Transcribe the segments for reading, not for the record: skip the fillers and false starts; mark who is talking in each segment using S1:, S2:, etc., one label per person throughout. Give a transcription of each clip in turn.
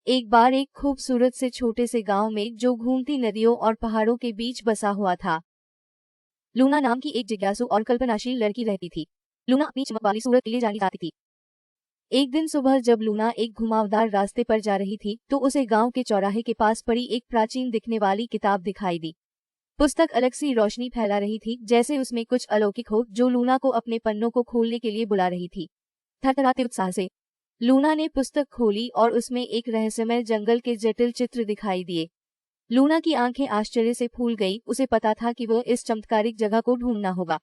S1: एक बार एक खूबसूरत से छोटे से गांव में जो घूमती नदियों और पहाड़ों के बीच बसा हुआ था। लूना नाम की एक जिज्ञासु और कल्पनाशील लड़की रहती थी। लूना अपनी चमक वाली सूरत के लिए जानी जाती थी। एक दिन सुबह जब लूना एक घुमावदार रास्ते पर जा रही थी तो उसे गांव के चौराहे के पास पड़ी एक प्राचीन दिखने वाली किताब दिखाई दी। पुस्तक अलग सी रोशनी फैला रही थी, जैसे उसमें कुछ अलौकिक हो जो लूना को अपने पन्नों को खोलने के लिए बुला रही थी। थरथराते उत्साह से लूना ने पुस्तक खोली और उसमें एक रहस्यमय जंगल के जटिल चित्र दिखाई दिए। लूना की आंखें आश्चर्य से फूल गई। उसे पता था कि वह इस चमत्कारिक जगह को ढूंढना होगा।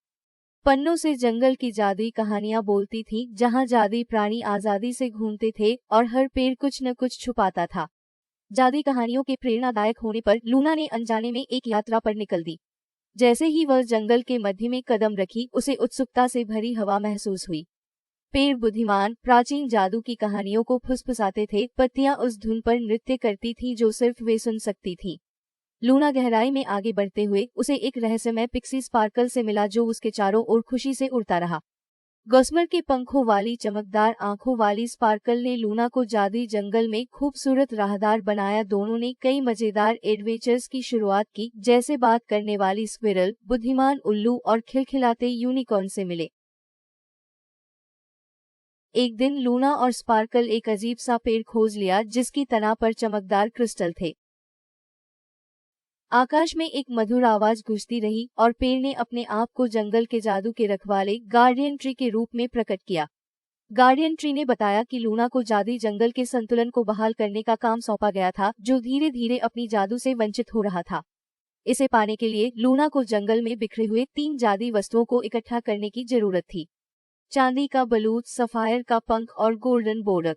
S1: पन्नों से जंगल की जादुई कहानियां बोलती थी, जहां जादुई प्राणी आजादी से घूमते थे और हर पेड़ कुछ न कुछ छुपाता था। जादुई कहानियों के प्रेरणादायक होने पर लूना ने अनजाने में एक यात्रा पर निकल दी। जैसे ही वह जंगल के मध्य में कदम रखी, उसे उत्सुकता से भरी हवा महसूस हुई। पेड़ बुद्धिमान प्राचीन जादू की कहानियों को फुसफुसाते थे, पत्तियां उस धुन पर नृत्य करती थी जो सिर्फ वे सुन सकती थी। लूना गहराई में आगे बढ़ते हुए उसे एक रहस्यमय पिक्सी स्पार्कल से मिला जो उसके चारों ओर खुशी से उड़ता रहा। गॉस्मर के पंखों वाली चमकदार आंखों वाली स्पार्कल ने लूना को जादुई जंगल में खूबसूरत राहदार बनाया। दोनों ने कई मजेदार एडवेंचर्स की शुरुआत की, जैसे बात करने वाली स्क्विरल, बुद्धिमान उल्लू और खिलखिलाते यूनिकॉर्न से मिले। एक दिन लूना और स्पार्कल एक अजीब सा पेड़ खोज लिया जिसकी तना पर चमकदार क्रिस्टल थे। आकाश में एक मधुर आवाज गूंजती रही और पेड़ ने अपने आप को जंगल के जादू के रखवाले गार्डियन ट्री के रूप में प्रकट किया। गार्डियन ट्री ने बताया कि लूना को जादुई जंगल के संतुलन को बहाल करने का काम सौंपा गया था, जो धीरे धीरे अपनी जादू से वंचित हो रहा था। इसे पाने के लिए लूना को जंगल में बिखरे हुए 3 जादुई वस्तुओं को इकट्ठा करने की जरूरत थी। चांदी का बलूच, सफायर का पंख और गोल्डन बोर्डर।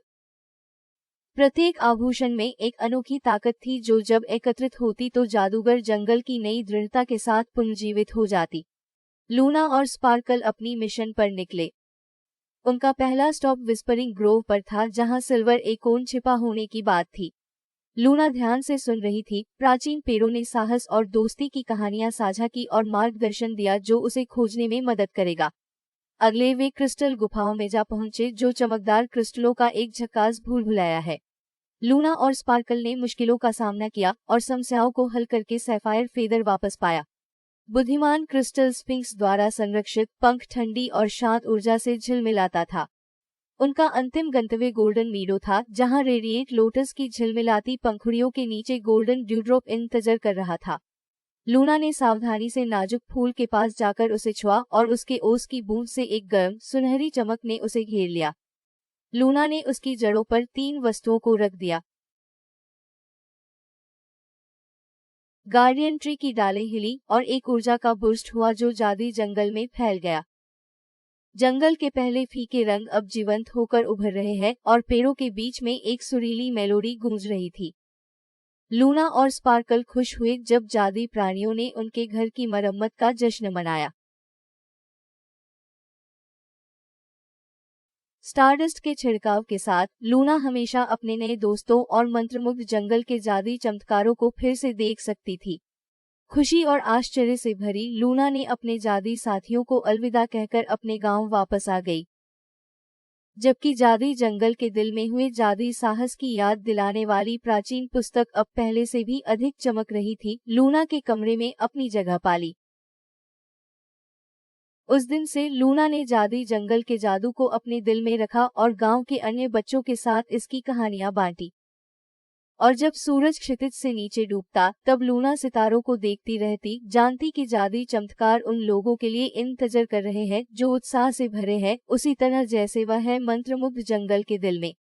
S1: प्रत्येक आभूषण में एक अनोखी ताकत थी जो जब एकत्रित होती तो जादूगर जंगल की नई दृढ़ता के साथ पुनर्जीवित हो जाती। लूना और स्पार्कल अपनी मिशन पर निकले। उनका पहला स्टॉप विस्परिंग ग्रोव पर था, जहां सिल्वर एकोन छिपा होने की बात थी। लूना ध्यान से सुन रही थी। प्राचीन पेड़ों ने साहस और दोस्ती की कहानियां साझा की और मार्गदर्शन दिया जो उसे खोजने में मदद करेगा। अगले वे क्रिस्टल गुफाओं में जा पहुंचे, जो चमकदार क्रिस्टलों का एक झकास भूल भुलाया है। लूना और स्पार्कल ने मुश्किलों का सामना किया और समस्याओं को हल करके सैफायर फेदर वापस पाया। बुद्धिमान क्रिस्टल स्पिंक्स द्वारा संरक्षित पंख ठंडी और शांत ऊर्जा से झिलमिलाता था। उनका अंतिम गंतव्य गोल्डन मीडो था, जहां रेडिएट लोटस की झिलमिलाती पंखुड़ियों के नीचे गोल्डन ड्यूड्रॉप इंतजार कर रहा था। लूना ने सावधानी से नाजुक फूल के पास जाकर उसे छुआ और उसके ओस की बूंद से एक गर्म सुनहरी चमक ने उसे घेर लिया। लूना ने उसकी जड़ों पर 3 वस्तुओं को रख दिया। गार्डियन ट्री की डालें हिली और एक ऊर्जा का बुर्स्ट हुआ जो जादुई जंगल में फैल गया। जंगल के पहले फीके रंग अब जीवंत होकर उभर रहे हैं और पेड़ों के बीच में एक सुरीली मेलोडी गूंज रही थी। लूना और स्पार्कल खुश हुए जब जादुई प्राणियों ने उनके घर की मरम्मत का जश्न मनाया। स्टारडस्ट के छिड़काव के साथ लूना हमेशा अपने नए दोस्तों और मंत्रमुग्ध जंगल के जादुई चमत्कारों को फिर से देख सकती थी। खुशी और आश्चर्य से भरी लूना ने अपने जादुई साथियों को अलविदा कहकर अपने गांव वापस आ गई। जबकि जादुई जंगल के दिल में हुए जादुई साहस की याद दिलाने वाली प्राचीन पुस्तक अब पहले से भी अधिक चमक रही थी, लूना के कमरे में अपनी जगह पाली। उस दिन से लूना ने जादुई जंगल के जादू को अपने दिल में रखा और गांव के अन्य बच्चों के साथ इसकी कहानियां बांटी। और जब सूरज क्षितिज से नीचे डूबता, तब लूना सितारों को देखती रहती, जानती कि जादुई चमत्कार उन लोगों के लिए इंतजार कर रहे हैं जो उत्साह से भरे हैं, उसी तरह जैसे वह है मंत्रमुग्ध जंगल के दिल में।